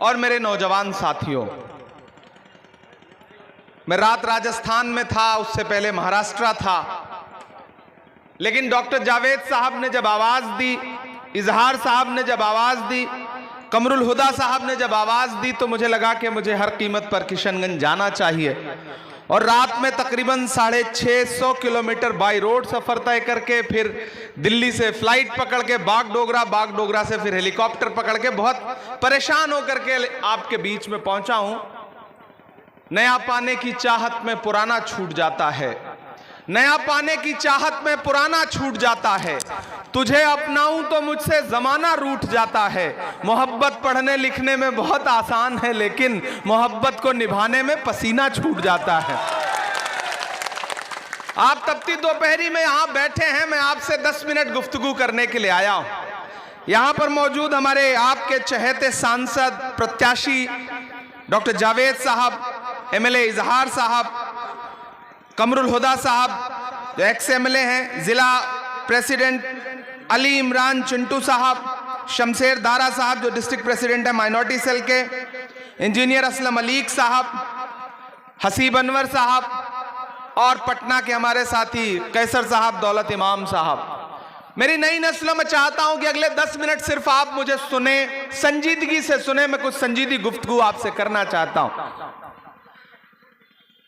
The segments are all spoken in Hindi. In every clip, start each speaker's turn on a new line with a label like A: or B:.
A: और मेरे नौजवान साथियों, मैं रात राजस्थान में था, उससे पहले महाराष्ट्र था, लेकिन डॉक्टर जावेद साहब ने जब आवाज दी, इजहार साहब ने जब आवाज दी, कमरुल हुदा साहब ने जब आवाज दी, तो मुझे लगा कि मुझे हर कीमत पर किशनगंज जाना चाहिए। और रात में तकरीबन 650 किलोमीटर बाई रोड सफर तय करके फिर दिल्ली से फ्लाइट पकड़ के बागडोगरा से फिर हेलीकॉप्टर पकड़ के बहुत परेशान होकर के आपके बीच में पहुंचा हूं। नया पाने की चाहत में पुराना छूट जाता है, नया पाने की चाहत में पुराना छूट जाता है। तुझे अपनाऊं तो मुझसे जमाना रूठ जाता है। मोहब्बत पढ़ने लिखने में बहुत आसान है, लेकिन मोहब्बत को निभाने में पसीना छूट जाता है। आप तपती दोपहरी में यहां बैठे हैं, मैं आपसे 10 मिनट गुफ्तगू करने के लिए आया हूं। यहां पर मौजूद हमारे आपके चहेते सांसद प्रत्याशी डॉक्टर जावेद साहब, एमएलए इजहार साहब, कमरुल हुदा साहब जो एक्स एमएलए हैं, जिला प्रेसिडेंट अली इमरान चिंटू साहब, शमशेर दारा साहब जो डिस्ट्रिक्ट प्रेसिडेंट है माइनॉरिटी सेल के, इंजीनियर असलम अलीक साहब, हसीब अनवर साहब और पटना के हमारे साथी कैसर साहब, दौलत इमाम साहब। मेरी नई नस्लों में चाहता हूं कि अगले 10 मिनट सिर्फ आप मुझे सुने, संजीदगी से सुने। मैं कुछ संजीदी गुफ्तगू आपसे करना चाहता हूं।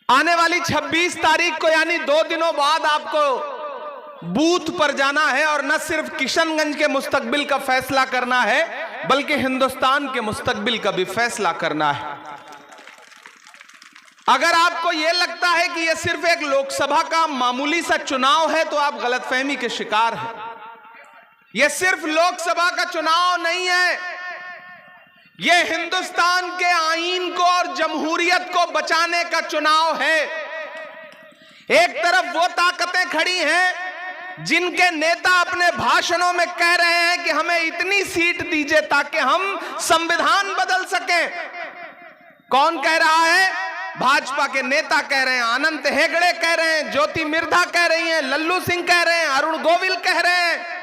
A: आने वाली 26 तारीख को यानी 2 दिनों बाद आपको बूथ पर जाना है और न सिर्फ किशनगंज के मुस्तकबिल का फैसला करना है, बल्कि हिंदुस्तान के मुस्तकबिल का भी फैसला करना है। अगर आपको यह लगता है कि यह सिर्फ एक लोकसभा का मामूली सा चुनाव है, तो आप गलतफहमी के शिकार हैं। यह सिर्फ लोकसभा का चुनाव नहीं है, यह हिंदुस्तान के आईन को और जमहूरियत को बचाने का चुनाव है। एक तरफ वो ताकतें खड़ी हैं जिनके नेता अपने भाषणों में कह रहे हैं कि हमें इतनी सीट दीजिए ताकि हम संविधान बदल सकें। कौन कह रहा है? भाजपा के नेता कह रहे हैं, अनंत हेगड़े कह रहे हैं, ज्योति मिर्धा कह रही हैं, लल्लू सिंह कह रहे हैं, अरुण गोविल कह रहे हैं।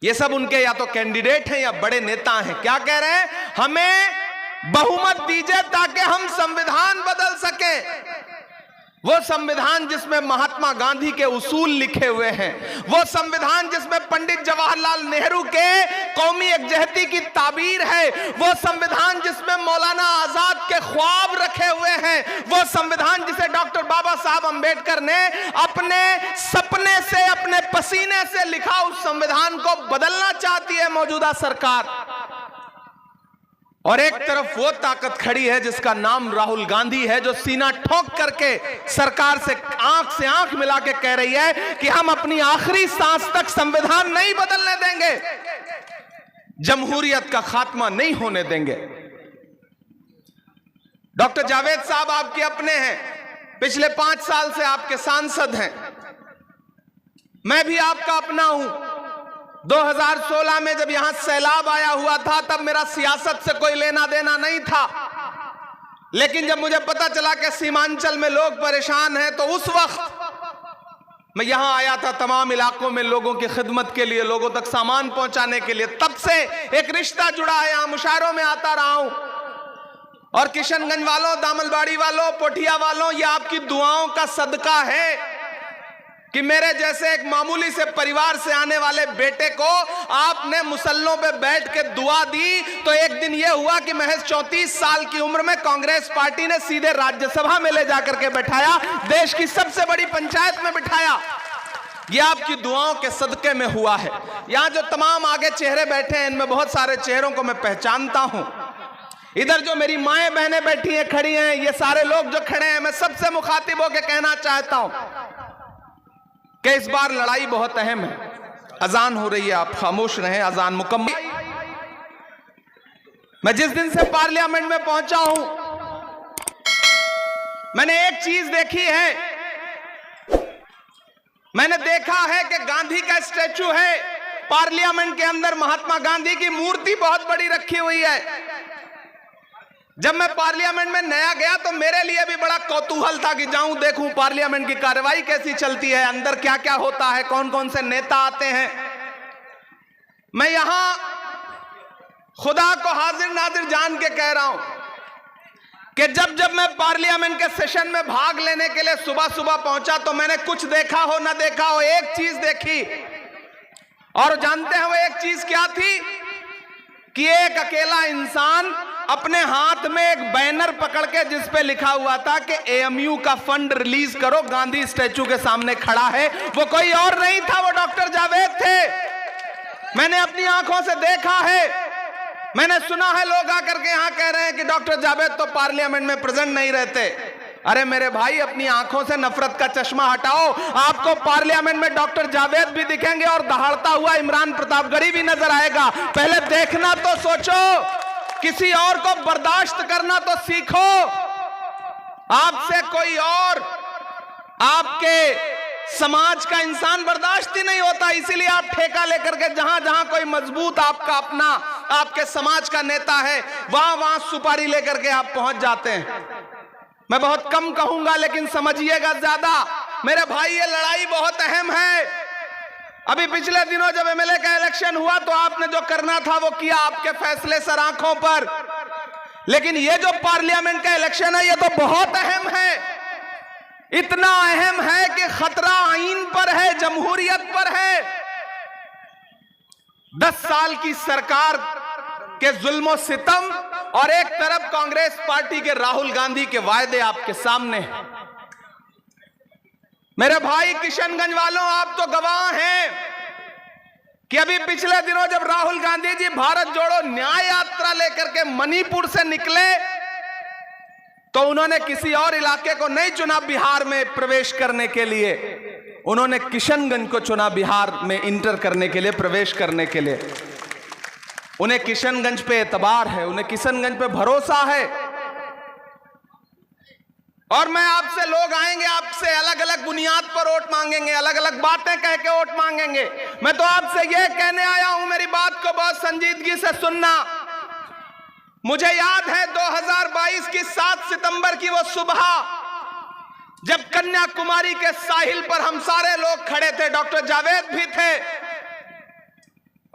A: ये सब उनके या तो कैंडिडेट हैं या बड़े नेता हैं। क्या कह रहे हैं? हमें बहुमत दीजिए ताकि हम संविधान बदल सके। वो संविधान जिसमें महात्मा गांधी के उसूल लिखे हुए हैं, वो संविधान जिसमें पंडित जवाहरलाल नेहरू के कौमी एकजहती की ताबीर है, वो संविधान जिसमें मौलाना आजाद के ख्वाब रखे हुए हैं, वो संविधान जिसे डॉक्टर बाबा साहब अंबेडकर ने अपने सपने से, अपने पसीने से लिखा, उस संविधान को बदलना चाहती है मौजूदा सरकार। और एक तरफ वो ताकत खड़ी है जिसका नाम राहुल गांधी है, जो सीना ठोक करके सरकार से आंख मिला के कह रही है कि हम अपनी आखिरी सांस तक संविधान नहीं बदलने देंगे, जमहूरियत का खात्मा नहीं होने देंगे। डॉक्टर जावेद साहब आपके अपने हैं, पिछले 5 साल से आपके सांसद हैं। मैं भी आपका अपना हूं। 2016 में जब यहां सैलाब आया हुआ था, तब मेरा सियासत से कोई लेना देना नहीं था, लेकिन जब मुझे पता चला कि सीमांचल में लोग परेशान हैं, तो उस वक्त मैं यहां आया था तमाम इलाकों में लोगों की खिदमत के लिए, लोगों तक सामान पहुंचाने के लिए। तब से एक रिश्ता जुड़ा है, यहां मुशायरों में आता रहा हूं। और किशनगंज वालों, दामलबाड़ी वालों, पोठिया वालों, यह आपकी दुआओं का सदका है कि मेरे जैसे एक मामूली से परिवार से आने वाले बेटे को आपने मुसल्लों पे बैठ के दुआ दी, तो एक दिन यह हुआ कि महज 34 साल की उम्र में कांग्रेस पार्टी ने सीधे राज्यसभा में ले जाकर के बैठाया, देश की सबसे बड़ी पंचायत में बिठाया। यह आपकी दुआओं के सदके में हुआ है। यहां जो तमाम आगे चेहरे बैठे हैं, इनमें बहुत सारे चेहरों को मैं पहचानता हूं। इधर जो मेरी माएं बहनें बैठी हैं, खड़ी हैं, ये सारे लोग जो खड़े हैं, मैं सबसे मुखातिब होकर कहना चाहता हूं कि इस बार लड़ाई बहुत अहम है। अजान हो रही है, आप खामोश रहें, अजान मुकम्मल। मैं जिस दिन से पार्लियामेंट में पहुंचा हूं, मैंने एक चीज देखी है। मैंने देखा है कि गांधी का स्टैचू है, पार्लियामेंट के अंदर महात्मा गांधी की मूर्ति बहुत बड़ी रखी हुई है। जब मैं पार्लियामेंट में नया गया तो मेरे लिए भी बड़ा कौतूहल था कि जाऊं देखूं पार्लियामेंट की कार्रवाई कैसी चलती है, अंदर क्या क्या होता है, कौन कौन से नेता आते हैं। मैं यहां खुदा को हाजिर नाजिर जान के कह रहा हूं कि जब जब मैं पार्लियामेंट के सेशन में भाग लेने के लिए सुबह सुबह पहुंचा तो मैंने कुछ देखा हो ना देखा हो, एक चीज देखी। और जानते हैं वो एक चीज क्या थी? कि एक अकेला इंसान अपने हाथ में एक बैनर पकड़ के जिस पे लिखा हुआ था कि एएमयू का फंड रिलीज करो, गांधी स्टैचू के सामने खड़ा है। वो कोई और नहीं था, वो डॉक्टर जावेद थे। मैंने अपनी आंखों से देखा है, मैंने सुना है लोग आकर के यहां कह रहे हैं कि डॉक्टर जावेद तो पार्लियामेंट में प्रेजेंट नहीं रहते। अरे मेरे भाई, अपनी आंखों से नफरत का चश्मा हटाओ, आपको पार्लियामेंट में डॉक्टर जावेद भी दिखेंगे और दहाड़ता हुआ इमरान प्रतापगढ़ी भी नजर आएगा। पहले देखना तो सोचो, किसी और को बर्दाश्त करना तो सीखो। आपसे कोई और आपके समाज का इंसान बर्दाश्त ही नहीं होता, इसीलिए आप ठेका लेकर के जहां जहां कोई मजबूत आपका अपना आपके समाज का नेता है वहां वहां सुपारी लेकर के आप पहुंच जाते हैं। मैं बहुत कम कहूंगा लेकिन समझिएगा ज्यादा। मेरे भाई, ये लड़ाई बहुत अहम है। अभी पिछले दिनों जब एमएलए का इलेक्शन हुआ तो आपने जो करना था वो किया, आपके फैसले सर आंखों पर। लेकिन ये जो पार्लियामेंट का इलेक्शन है ये तो बहुत अहम है। इतना अहम है कि खतरा आईन पर है, जमहूरियत पर है। 10 साल की सरकार के जुल्म सितम और एक तरफ कांग्रेस पार्टी के राहुल गांधी के वायदे आपके सामने हैं। मेरे भाई किशनगंज वालों, आप तो गवाह हैं कि अभी पिछले दिनों जब राहुल गांधी जी भारत जोड़ो न्याय यात्रा लेकर के मणिपुर से निकले तो उन्होंने किसी और इलाके को नहीं चुना बिहार में प्रवेश करने के लिए, उन्होंने किशनगंज को चुना बिहार में इंटर करने के लिए, प्रवेश करने के लिए। उन्हें किशनगंज पे एतबार है, उन्हें किशनगंज पे भरोसा है। और मैं आपसे, लोग आएंगे आपसे अलग अलग बुनियाद पर वोट मांगेंगे, अलग अलग बातें कह के वोट मांगेंगे। मैं तो आपसे यह कहने आया हूं, मेरी बात को बहुत संजीदगी से सुनना। मुझे याद है 2022 की 7 सितंबर की वो सुबह जब कन्याकुमारी के साहिल पर हम सारे लोग खड़े थे, डॉक्टर जावेद भी थे,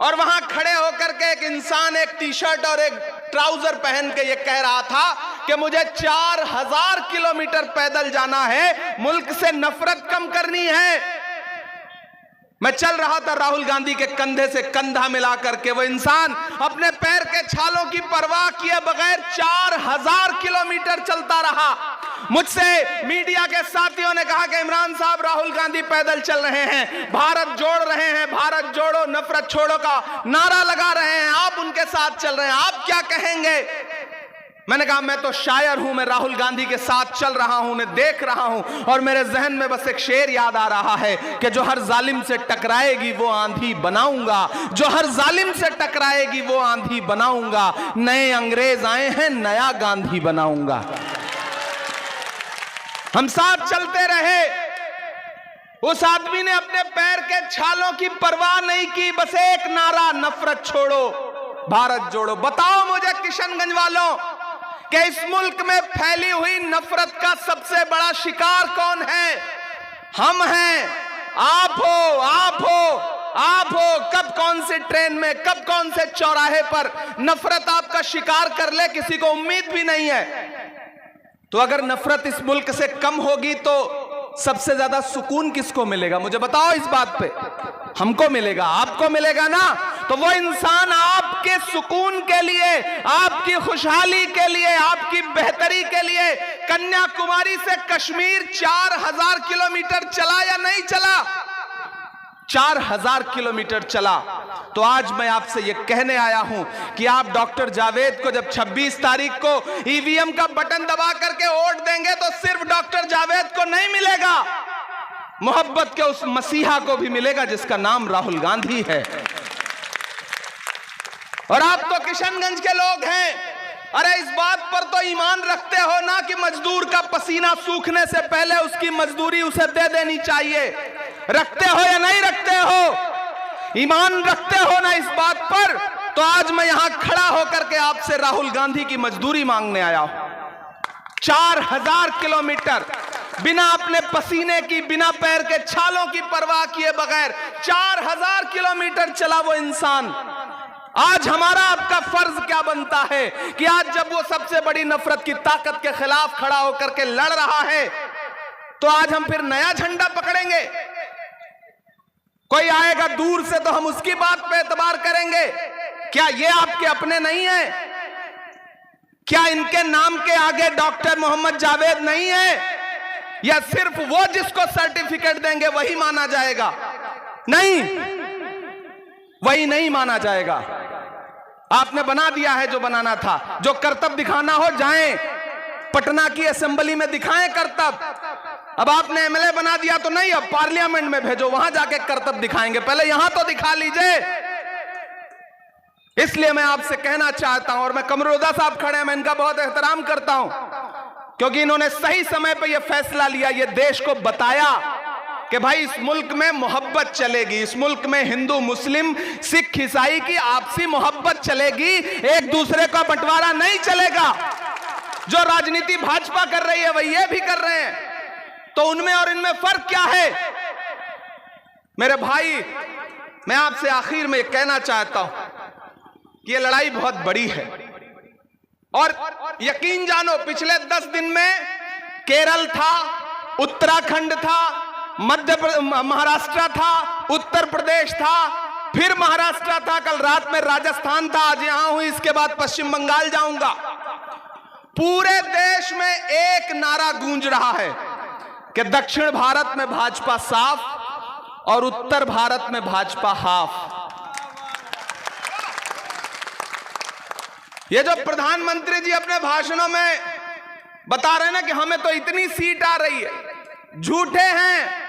A: और वहां खड़े होकर के एक इंसान एक टी शर्ट और एक ट्राउजर पहन के ये कह रहा था कि मुझे 4000 किलोमीटर पैदल जाना है, मुल्क से नफरत कम करनी है। मैं चल रहा था राहुल गांधी के कंधे से कंधा मिला करके, वो इंसान अपने पैर के छालों की परवाह किए बगैर 4000 किलोमीटर चलता रहा। मुझसे मीडिया के साथियों ने कहा कि इमरान साहब, राहुल गांधी पैदल चल रहे हैं, भारत जोड़ रहे हैं, भारत जोड़ो नफरत छोड़ो का नारा लगा रहे हैं, आप उनके साथ चल रहे हैं, आप क्या कहेंगे? मैंने कहा मैं तो शायर हूं, मैं राहुल गांधी के साथ चल रहा हूं, उन्हें देख रहा हूं, और मेरे जहन में बस एक शेर याद आ रहा है कि जो हर जालिम से टकराएगी वो आंधी बनाऊंगा, जो हर जालिम से टकराएगी वो आंधी बनाऊंगा, नए अंग्रेज आए हैं, नया गांधी बनाऊंगा। हम साथ चलते रहे। उस आदमी ने अपने पैर के छालों की परवाह नहीं की, बस एक नारा, नफरत छोड़ो, भारत जोड़ो। बताओ मुझे किशनगंज वालों कि इस मुल्क में फैली हुई नफरत का सबसे बड़ा शिकार कौन है? हम हैं, आप हो, आप हो, आप हो। कब कौन सी ट्रेन में, कब कौन से चौराहे पर नफरत आपका शिकार कर ले, किसी को उम्मीद भी नहीं है। तो अगर नफरत इस मुल्क से कम होगी तो सबसे ज्यादा सुकून किसको मिलेगा? मुझे बताओ इस बात पे। हमको मिलेगा, आपको मिलेगा ना? तो वो इंसान आपके सुकून के लिए, आपकी खुशहाली के लिए, आपकी बेहतरी के लिए कन्याकुमारी से कश्मीर 4000 किलोमीटर चला या नहीं चला? 4000 किलोमीटर चला। तो आज मैं आपसे यह कहने आया हूं कि आप डॉक्टर जावेद को जब 26 तारीख को ईवीएम का बटन दबा करके वोट देंगे तो सिर्फ डॉक्टर जावेद को नहीं मिलेगा, मोहब्बत के उस मसीहा को भी मिलेगा जिसका नाम राहुल गांधी है। और आप तो किशनगंज के लोग हैं, अरे इस बात पर तो ईमान रखते हो ना कि मजदूर का पसीना सूखने से पहले उसकी मजदूरी उसे दे देनी चाहिए? रखते हो या नहीं रखते हो? ईमान रखते हो ना इस बात पर? तो आज मैं यहां खड़ा होकर के आपसे राहुल गांधी की मजदूरी मांगने आया हूं। 4000 किलोमीटर बिना अपने पसीने की, बिना पैर के छालों की परवाह किए बगैर 4000 किलोमीटर चला वो इंसान। आज हमारा आपका फर्ज क्या बनता है कि आज जब वो सबसे बड़ी नफरत की ताकत के खिलाफ खड़ा होकर के लड़ रहा है, तो आज हम फिर नया झंडा पकड़ेंगे? कोई आएगा दूर से तो हम उसकी बात पे एतबार करेंगे? क्या ये आपके अपने नहीं है? क्या इनके नाम के आगे डॉक्टर मोहम्मद जावेद नहीं है? या सिर्फ वो जिसको सर्टिफिकेट देंगे वही माना जाएगा? नहीं, वही नहीं माना जाएगा। आपने बना दिया है जो बनाना था। जो करतब दिखाना हो जाएं, पटना की असेंबली में दिखाएं करतब। अब आपने एमएलए बना दिया तो नहीं, अब पार्लियामेंट में भेजो, वहां जाके करतब दिखाएंगे। पहले यहां तो दिखा लीजिए। इसलिए मैं आपसे कहना चाहता हूं, और मैं कमरुद्दीन साहब खड़े हैं, मैं इनका बहुत एहतराम करता हूं, क्योंकि इन्होंने सही समय पर यह फैसला लिया, यह देश को बताया कि भाई इस मुल्क में मोहब्बत चलेगी, इस मुल्क में हिंदू मुस्लिम सिख ईसाई की आपसी मोहब्बत चलेगी, एक दूसरे का बंटवारा नहीं चलेगा। जो राजनीति भाजपा कर रही है वही ये भी कर रहे हैं, तो उनमें और इनमें फर्क क्या है? मेरे भाई, मैं आपसे आखिर में कहना चाहता हूं कि यह लड़ाई बहुत बड़ी है, और यकीन जानो पिछले 10 दिन में केरल था, उत्तराखंड था, महाराष्ट्र था, उत्तर प्रदेश था, फिर महाराष्ट्र था, कल रात में राजस्थान था, आज यहां हूं, इसके बाद पश्चिम बंगाल जाऊंगा। पूरे देश में एक नारा गूंज रहा है कि दक्षिण भारत में भाजपा साफ और उत्तर भारत में भाजपा हाफ। ये जो प्रधानमंत्री जी अपने भाषणों में बता रहे हैं ना कि हमें तो इतनी सीट आ रही है, झूठे हैं।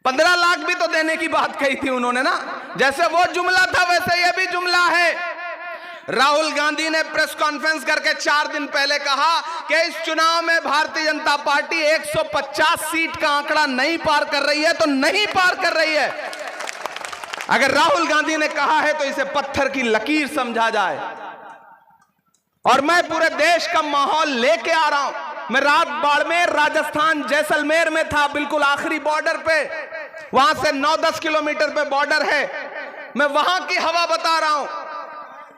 A: 15 लाख भी तो देने की बात कही थी उन्होंने ना, जैसे वो जुमला था वैसे ये भी जुमला है। राहुल गांधी ने प्रेस कॉन्फ्रेंस करके 4 दिन पहले कहा कि इस चुनाव में भारतीय जनता पार्टी 150 सीट का आंकड़ा नहीं पार कर रही है, तो नहीं पार कर रही है। अगर राहुल गांधी ने कहा है तो इसे पत्थर की लकीर समझा जाए। और मैं पूरे देश का माहौल लेके आ रहा हूं। मैं रात बाड़मेर, राजस्थान, जैसलमेर में था, बिल्कुल आखिरी बॉर्डर पे, वहां से 9-10 किलोमीटर पे बॉर्डर है। मैं वहां की हवा बता रहा हूं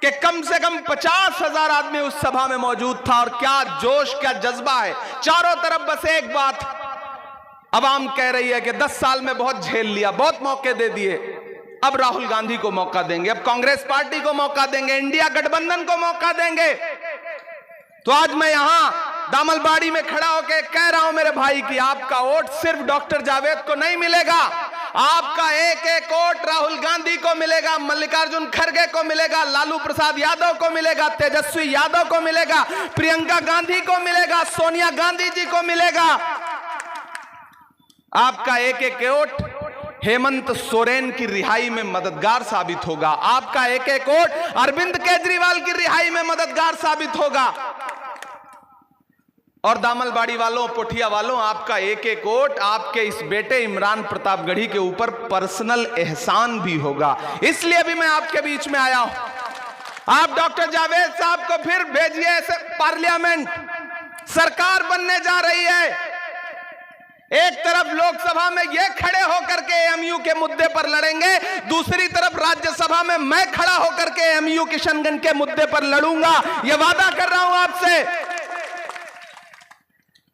A: कि कम से कम 50,000 आदमी उस सभा में मौजूद था, और क्या जोश, क्या जज्बा है चारों तरफ। बस एक बात अवाम कह रही है कि 10 साल में बहुत झेल लिया, बहुत मौके दे दिए, अब राहुल गांधी को मौका देंगे, अब कांग्रेस पार्टी को मौका देंगे, इंडिया गठबंधन को मौका देंगे। तो आज मैं यहां दामलबाड़ी में खड़ा होकर कह रहा हूं मेरे भाई कि आपका वोट सिर्फ डॉक्टर जावेद को नहीं मिलेगा, आपका एक एक वोट राहुल गांधी को मिलेगा, मल्लिकार्जुन खड़गे को मिलेगा, लालू प्रसाद यादव को मिलेगा, तेजस्वी यादव को मिलेगा, प्रियंका गांधी को मिलेगा, सोनिया गांधी जी को मिलेगा। आपका एक एक वोट हेमंत सोरेन की रिहाई में मददगार साबित होगा, आपका एक एक वोट अरविंद केजरीवाल की रिहाई में मददगार साबित होगा। और दामलबाड़ी वालों, पोठिया वालों, आपका एक एक वोट आपके इस बेटे इमरान प्रतापगढ़ी के ऊपर पर्सनल एहसान भी होगा। इसलिए भी मैं आपके बीच में आया हूं। आप डॉक्टर जावेद साहब को फिर भेजिए पार्लियामेंट, सरकार बनने जा रही है। एक तरफ लोकसभा में ये खड़े होकर के एएमयू के मुद्दे पर लड़ेंगे, दूसरी तरफ राज्यसभा में मैं खड़ा होकर के एएमयू किशनगंज के मुद्दे पर लड़ूंगा। यह वादा कर रहा हूं आपसे।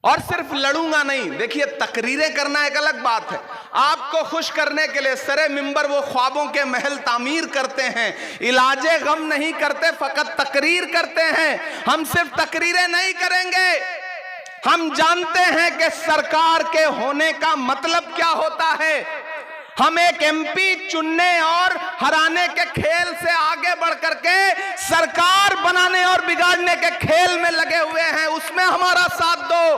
A: और सिर्फ लड़ूंगा नहीं, देखिए तकरीरें करना एक अलग बात है। आपको खुश करने के लिए सरे मिंबर वो ख्वाबों के महल तामीर करते हैं, इलाजे गम नहीं करते, फकत तकरीर करते हैं। हम सिर्फ तकरीरें नहीं करेंगे, हम जानते हैं कि सरकार के होने का मतलब क्या होता है। हम एक एमपी चुनने और हराने के खेल से आगे बढ़कर के सरकार बनाने और बिगाड़ने के खेल में लगे हुए हैं, उसमें हमारा साथ दो।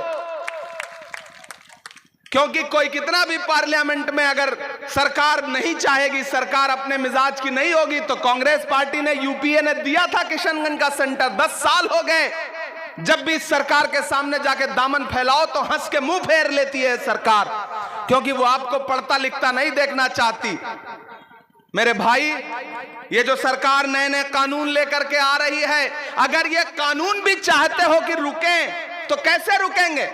A: क्योंकि कोई कितना भी पार्लियामेंट में अगर सरकार नहीं चाहेगी, सरकार अपने मिजाज की नहीं होगी, तो कांग्रेस पार्टी ने, यूपीए ने दिया था किशनगंज का सेंटर, 10 साल हो गए। जब भी सरकार के सामने जाके दामन फैलाओ तो हंस के मुंह फेर लेती है सरकार, क्योंकि वो आपको पढ़ता लिखता नहीं देखना चाहती। मेरे भाई, ये जो सरकार नए नए कानून लेकर के आ रही है, अगर ये कानून भी चाहते हो कि रुकें तो कैसे रुकेंगे?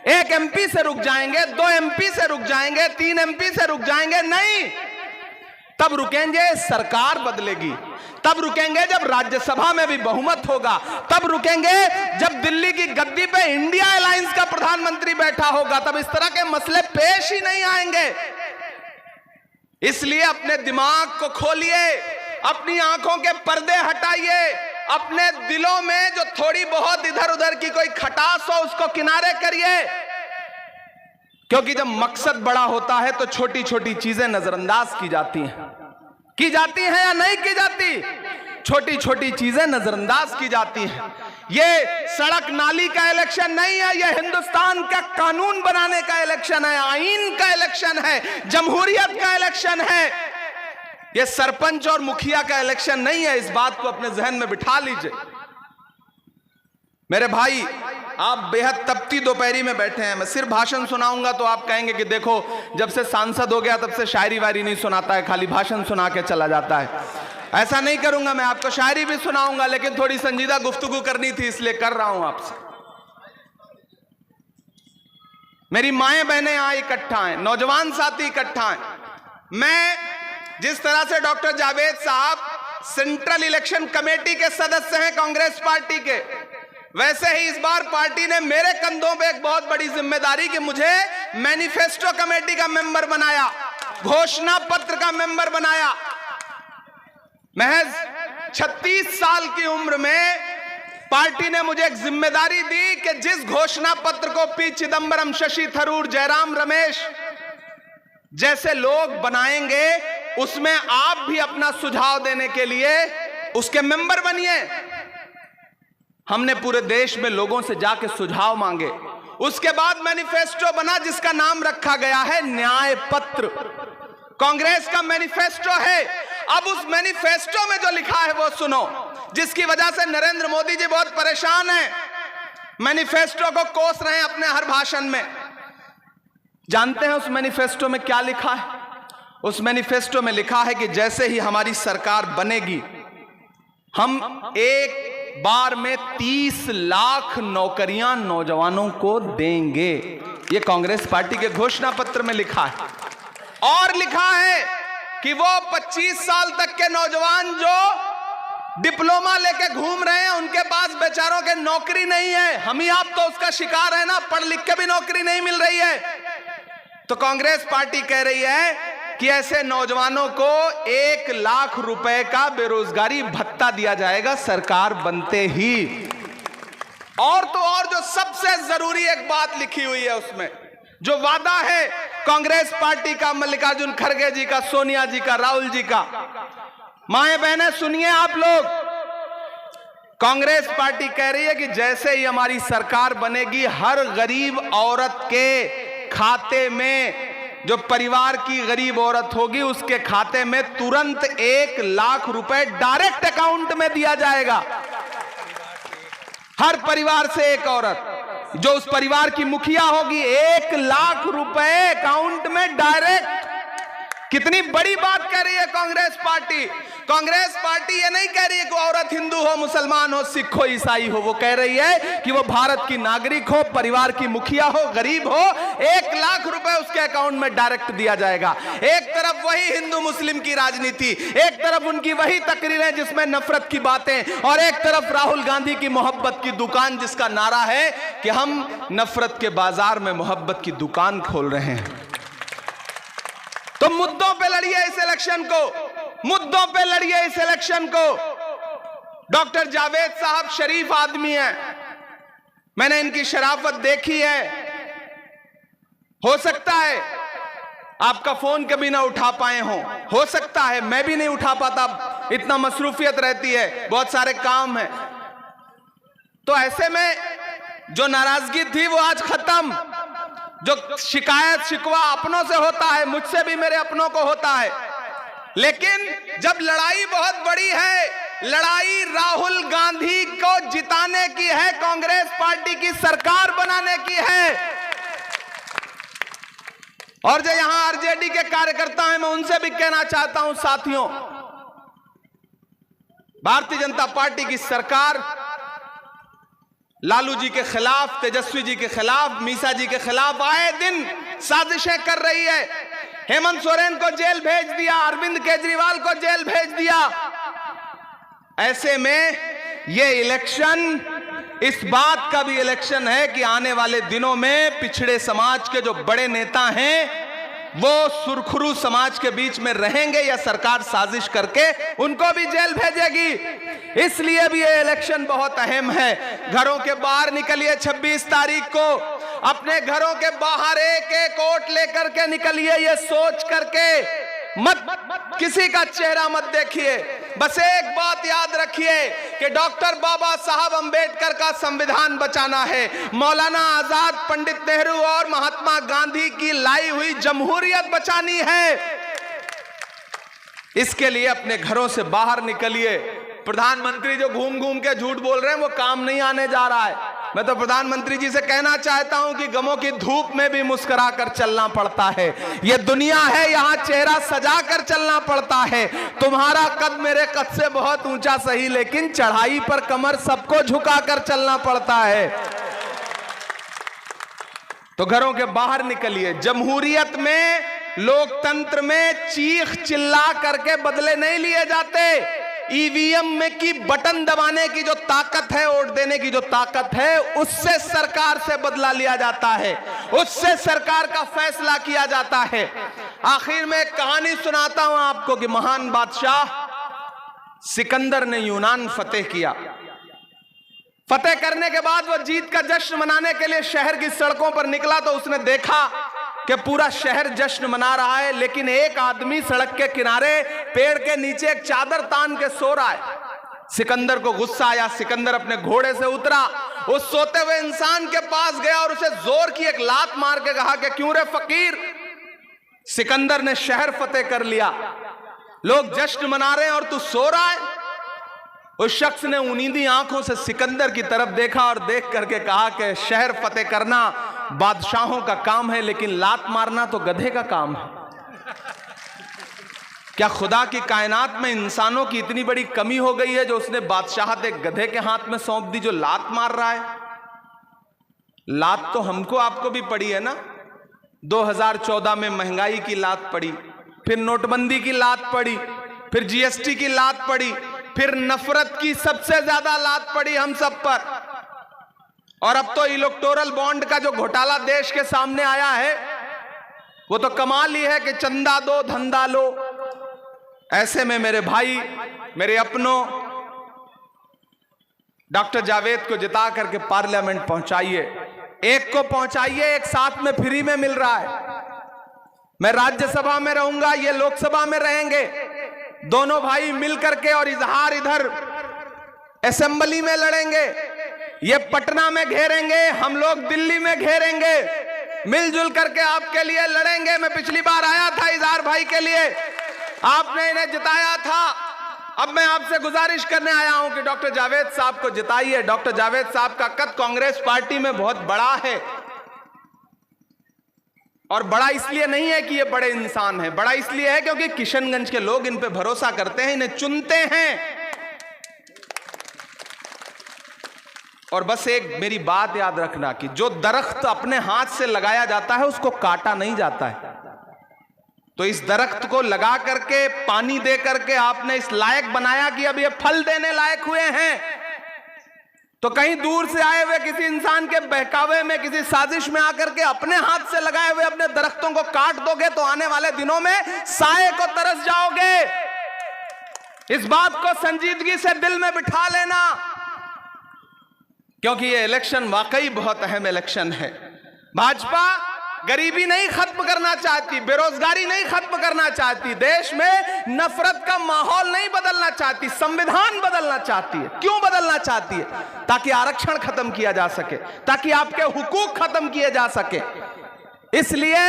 A: 1 एमपी से रुक जाएंगे, 2 एमपी से रुक जाएंगे, 3 एमपी से रुक जाएंगे? नहीं, तब रुकेंगे सरकार बदलेगी। तब रुकेंगे जब राज्यसभा में भी बहुमत होगा, तब रुकेंगे जब दिल्ली की गद्दी पे इंडिया अलायंस का प्रधानमंत्री बैठा होगा, तब इस तरह के मसले पेश ही नहीं आएंगे। इसलिए अपने दिमाग को खोलिए, अपनी आंखों के पर्दे हटाइए, अपने दिलों में जो थोड़ी बहुत इधर उधर की कोई खटास हो उसको किनारे करिए, क्योंकि जब मकसद बड़ा होता है तो छोटी छोटी चीजें नजरअंदाज की जाती हैं या नहीं की जाती? छोटी छोटी चीजें नजरअंदाज की जाती हैं। ये सड़क नाली का इलेक्शन नहीं है, ये हिंदुस्तान का कानून बनाने का इलेक्शन है, आईन का इलेक्शन है, जमहूरियत का इलेक्शन है। ये सरपंच और मुखिया का इलेक्शन नहीं है, इस बात को अपने जहन में बिठा लीजिए। मेरे भाई, आप बेहद तपती दोपहरी में बैठे हैं, मैं सिर्फ भाषण सुनाऊंगा तो आप कहेंगे कि देखो जब से सांसद हो गया तब से शायरी वायरी नहीं सुनाता है, खाली भाषण सुना के चला जाता है। ऐसा नहीं करूंगा, मैं आपको शायरी भी सुनाऊंगा, लेकिन थोड़ी संजीदा गुफ्तगू करनी थी इसलिए कर रहा हूं आपसे। मेरी माएं बहनें यहां इकट्ठा हैं, नौजवान साथी इकट्ठा हैं। मैं जिस तरह से डॉक्टर जावेद साहब सेंट्रल इलेक्शन कमेटी के सदस्य हैं कांग्रेस पार्टी के, वैसे ही इस बार पार्टी ने मेरे कंधों पे एक बहुत बड़ी जिम्मेदारी कि मुझे मैनिफेस्टो कमेटी का मेंबर बनाया, घोषणा पत्र का मेंबर बनाया। महज 36 साल की उम्र में पार्टी ने मुझे एक जिम्मेदारी दी कि जिस घोषणा पत्र को पी चिदंबरम, शशि थरूर, जयराम रमेश जैसे लोग बनाएंगे, उसमें आप भी अपना सुझाव देने के लिए उसके मेंबर बनिए। हमने पूरे देश में लोगों से जाके सुझाव मांगे, उसके बाद मैनिफेस्टो बना जिसका नाम रखा गया है न्याय पत्र। कांग्रेस का मैनिफेस्टो है। अब उस मैनिफेस्टो में जो लिखा है वो सुनो, जिसकी वजह से नरेंद्र मोदी जी बहुत परेशान हैं, मैनिफेस्टो को कोस रहे हैं अपने हर भाषण में। जानते हैं उस मैनिफेस्टो में क्या लिखा है? उस मैनिफेस्टो में लिखा है कि जैसे ही हमारी सरकार बनेगी, हम एक बार में 30 लाख नौकरियां नौजवानों को देंगे। यह कांग्रेस पार्टी के घोषणा पत्र में लिखा है। और लिखा है कि वो 25 साल तक के नौजवान जो डिप्लोमा लेके घूम रहे हैं, उनके पास बेचारों के नौकरी नहीं है। हम ही आप तो उसका शिकार है ना, पढ़ लिख के भी नौकरी नहीं मिल रही है। तो कांग्रेस पार्टी कह रही है कि ऐसे नौजवानों को 1 लाख रुपए का बेरोजगारी भत्ता दिया जाएगा सरकार बनते ही। और तो और जो सबसे जरूरी एक बात लिखी हुई है उसमें, जो वादा है कांग्रेस पार्टी का, मल्लिकार्जुन खड़गे जी का, सोनिया जी का, राहुल जी का, माएं बहनें सुनिए आप लोग, कांग्रेस पार्टी कह रही है कि जैसे ही हमारी सरकार बनेगी, हर गरीब औरत के खाते में, जो परिवार की गरीब औरत होगी उसके खाते में तुरंत 1 लाख रुपए डायरेक्ट अकाउंट में दिया जाएगा। हर परिवार से एक औरत, जो उस परिवार की मुखिया होगी, 1 लाख रुपए अकाउंट में डायरेक्ट। कितनी बड़ी बात कह रही है कांग्रेस पार्टी। कांग्रेस पार्टी ये नहीं कह रही है कि औरत हिंदू हो, मुसलमान हो, सिख हो, ईसाई हो। वो कह रही है कि वो भारत की नागरिक हो, परिवार की मुखिया हो, गरीब हो, 1 लाख रुपए उसके अकाउंट में डायरेक्ट दिया जाएगा। एक तरफ वही हिंदू मुस्लिम की राजनीति, एक तरफ उनकी वही तकरीरें जिसमें नफरत की बातें, और एक तरफ राहुल गांधी की मोहब्बत की दुकान, जिसका नारा है कि हम नफरत के बाजार में मोहब्बत की दुकान खोल रहे हैं। तो मुद्दों पे लड़िए इस इलेक्शन को, मुद्दों पे लड़िए इस इलेक्शन को। डॉक्टर जावेद साहब शरीफ आदमी हैं, मैंने इनकी शराफत देखी है। हो सकता है आपका फोन कभी ना उठा पाए हो सकता है मैं भी नहीं उठा पाता, इतना मसरूफियत रहती है, बहुत सारे काम है। तो ऐसे में जो नाराजगी थी वो आज खत्म। जो शिकायत शिकवा अपनों से होता है, मुझसे भी मेरे अपनों को होता है, लेकिन जब लड़ाई बहुत बड़ी है, लड़ाई राहुल गांधी को जिताने की है, कांग्रेस पार्टी की सरकार बनाने की है। और जो यहां आरजेडी के कार्यकर्ता हैं, मैं उनसे भी कहना चाहता हूं, साथियों, भारतीय जनता पार्टी की सरकार लालू जी के खिलाफ, तेजस्वी जी के खिलाफ, मीसा जी के खिलाफ आए दिन साजिशें कर रही है। हेमंत सोरेन को जेल भेज दिया, अरविंद केजरीवाल को जेल भेज दिया, ऐसे में ये इलेक्शन इस बात का भी इलेक्शन है कि आने वाले दिनों में पिछड़े समाज के जो बड़े नेता हैं वो सुरखरू समाज के बीच में रहेंगे या सरकार साजिश करके उनको भी जेल भेजेगी। इसलिए भी ये इलेक्शन बहुत अहम है। घरों के बाहर निकलिए 26 तारीख को, अपने घरों के बाहर एक एक वोट लेकर के निकलिए, ये सोच करके मत किसी का चेहरा मत देखिए। बस एक बात याद रखिए कि डॉक्टर बाबा साहब अंबेडकर का संविधान बचाना है, मौलाना आजाद, पंडित नेहरू और महात्मा गांधी की लाई हुई जमहूरियत बचानी है। इसके लिए अपने घरों से बाहर निकलिए। प्रधानमंत्री जो घूम घूम के झूठ बोल रहे हैं वो काम नहीं आने जा रहा है। मैं तो प्रधानमंत्री जी से कहना चाहता हूं कि गमों की धूप में भी मुस्कुरा कर चलना पड़ता है। यह दुनिया है, यहां चेहरा सजा कर चलना पड़ता है। तुम्हारा कद मेरे कद से बहुत ऊंचा सही, लेकिन चढ़ाई पर कमर सबको झुका कर चलना पड़ता है। तो घरों के बाहर निकलिए। जमहूरियत में, लोकतंत्र में चीख चिल्ला करके बदले नहीं लिए जाते। ईवीएम में की बटन दबाने की जो ताकत है, वोट देने की जो ताकत है, उससे सरकार से बदला लिया जाता है, उससे सरकार का फैसला किया जाता है। आखिर में एक कहानी सुनाता हूं आपको कि महान बादशाह सिकंदर ने यूनान फतेह किया। फतेह करने के बाद वो जीत का जश्न मनाने के लिए शहर की सड़कों पर निकला तो उसने देखा कि पूरा शहर जश्न मना रहा है, लेकिन एक आदमी सड़क के किनारे पेड़ के नीचे एक चादर तान के सो रहा है। सिकंदर को गुस्सा आया। सिकंदर अपने घोड़े से उतरा, उस सोते हुए इंसान के पास गया और उसे जोर की एक लात मार के कहा कि क्यों रे फकीर, सिकंदर ने शहर फतेह कर लिया, लोग जश्न मना रहे हैं और तू सो रहा है। उस शख्स ने उनींदी आंखों से सिकंदर की तरफ देखा और देख करके कहा कि शहर फतेह करना बादशाहों का काम है, लेकिन लात मारना तो गधे का काम है। क्या खुदा की कायनात में इंसानों की इतनी बड़ी कमी हो गई है जो उसने बादशाहत एक गधे के हाथ में सौंप दी जो लात मार रहा है? लात तो हमको आपको भी पड़ी है ना। 2014 में महंगाई की लात पड़ी, फिर नोटबंदी की लात पड़ी, फिर जीएसटी की लात पड़ी, फिर नफरत की सबसे ज्यादा लात पड़ी हम सब पर। और अब तो इलेक्टोरल बॉन्ड का जो घोटाला देश के सामने आया है वो तो कमाल ही है कि चंदा दो धंधा लो। ऐसे में मेरे भाई, मेरे अपनों, डॉक्टर जावेद को जिता करके पार्लियामेंट पहुंचाइए। एक को पहुंचाइए, एक साथ में फ्री में मिल रहा है। मैं राज्यसभा में रहूंगा, ये लोकसभा में रहेंगे। दोनों भाई मिल करके और इजहार इधर असेंबली में लड़ेंगे, ये पटना में घेरेंगे, हम लोग दिल्ली में घेरेंगे, मिलजुल करके आपके लिए लड़ेंगे। मैं पिछली बार आया था इजहार भाई के लिए, आपने इन्हें जिताया था। अब मैं आपसे गुजारिश करने आया हूं कि डॉक्टर जावेद साहब को जिताइए। डॉक्टर जावेद साहब का कद कांग्रेस पार्टी में बहुत बड़ा है, और बड़ा इसलिए नहीं है कि ये बड़े इंसान हैं, बड़ा इसलिए है क्योंकि किशनगंज के लोग इन पे भरोसा करते हैं, इन्हें चुनते हैं। और बस एक मेरी बात याद रखना कि जो दरख्त अपने हाथ से लगाया जाता है उसको काटा नहीं जाता है। तो इस दरख्त को लगा करके, पानी दे करके आपने इस लायक बनाया कि अब ये फल देने लायक हुए हैं। तो कहीं दूर से आए हुए किसी इंसान के बहकावे में, किसी साजिश में आकर के अपने हाथ से लगाए हुए अपने दरख्तों को काट दोगे तो आने वाले दिनों में साए को तरस जाओगे। इस बात को संजीदगी से दिल में बिठा लेना, क्योंकि ये इलेक्शन वाकई बहुत अहम इलेक्शन है। भाजपा गरीबी नहीं खत्म करना चाहती, बेरोजगारी नहीं खत्म करना चाहती, देश में नफरत का माहौल नहीं बदलना चाहती, संविधान बदलना चाहती है। क्यों बदलना चाहती है? ताकि आरक्षण खत्म किया जा सके, ताकि आपके हुकूक खत्म किए जा सके। इसलिए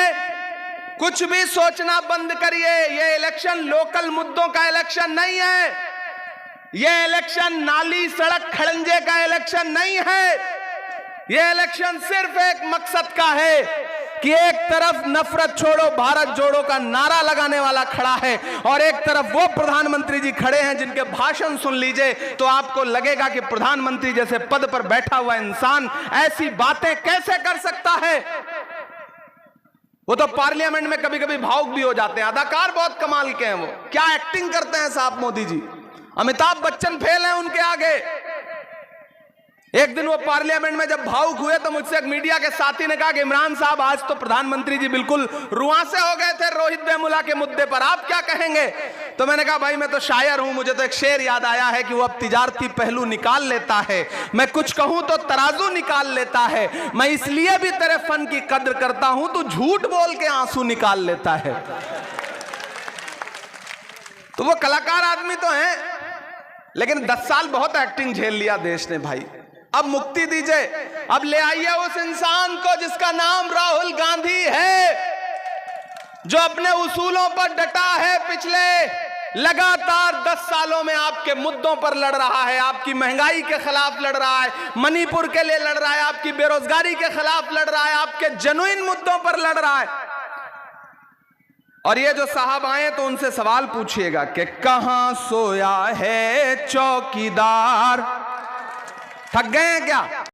A: कुछ भी सोचना बंद करिए। यह इलेक्शन लोकल मुद्दों का इलेक्शन नहीं है, यह इलेक्शन नाली सड़क खड़ंजे का इलेक्शन नहीं है। यह इलेक्शन सिर्फ एक मकसद का है कि एक तरफ नफरत छोड़ो भारत जोड़ो का नारा लगाने वाला खड़ा है, और एक तरफ वो प्रधानमंत्री जी खड़े हैं जिनके भाषण सुन लीजिए तो आपको लगेगा कि प्रधानमंत्री जैसे पद पर बैठा हुआ इंसान ऐसी बातें कैसे कर सकता है। वो तो पार्लियामेंट में कभी कभी भावुक भी हो जाते हैं। अदाकार बहुत कमाल के हैं, वो क्या एक्टिंग करते हैं साहब मोदी जी। अमिताभ बच्चन फेल हैं उनके आगे। एक दिन वो पार्लियामेंट में जब भावुक हुए तो मुझसे एक मीडिया के साथी ने कहा कि इमरान साहब आज तो प्रधानमंत्री जी बिल्कुल रुआंसे हो गए थे रोहित वेमुला के मुद्दे पर, आप क्या कहेंगे? तो मैंने कहा भाई मैं तो शायर हूं, मुझे तो एक शेर याद आया है कि वो अब तिजारती पहलू निकाल लेता है, मैं कुछ कहूं तो तराजू निकाल लेता है, मैं इसलिए भी तेरे फन की कद्र करता हूं, तू झूठ बोल के आंसू निकाल लेता है। तो वो कलाकार आदमी तो हैं, लेकिन 10 साल बहुत एक्टिंग झेल लिया देश ने भाई। अब मुक्ति दीजिए, अब ले आइए उस इंसान को जिसका नाम राहुल गांधी है, जो अपने उसूलों पर डटा है, पिछले लगातार 10 सालों में आपके मुद्दों पर लड़ रहा है, आपकी महंगाई के खिलाफ लड़ रहा है, मणिपुर के लिए लड़ रहा है, आपकी बेरोजगारी के खिलाफ लड़ रहा है, आपके जेन्युइन मुद्दों पर लड़ रहा है। और ये जो साहब आए तो उनसे सवाल पूछिएगा कि कहां सोया है चौकीदार? थक गए हैं क्या?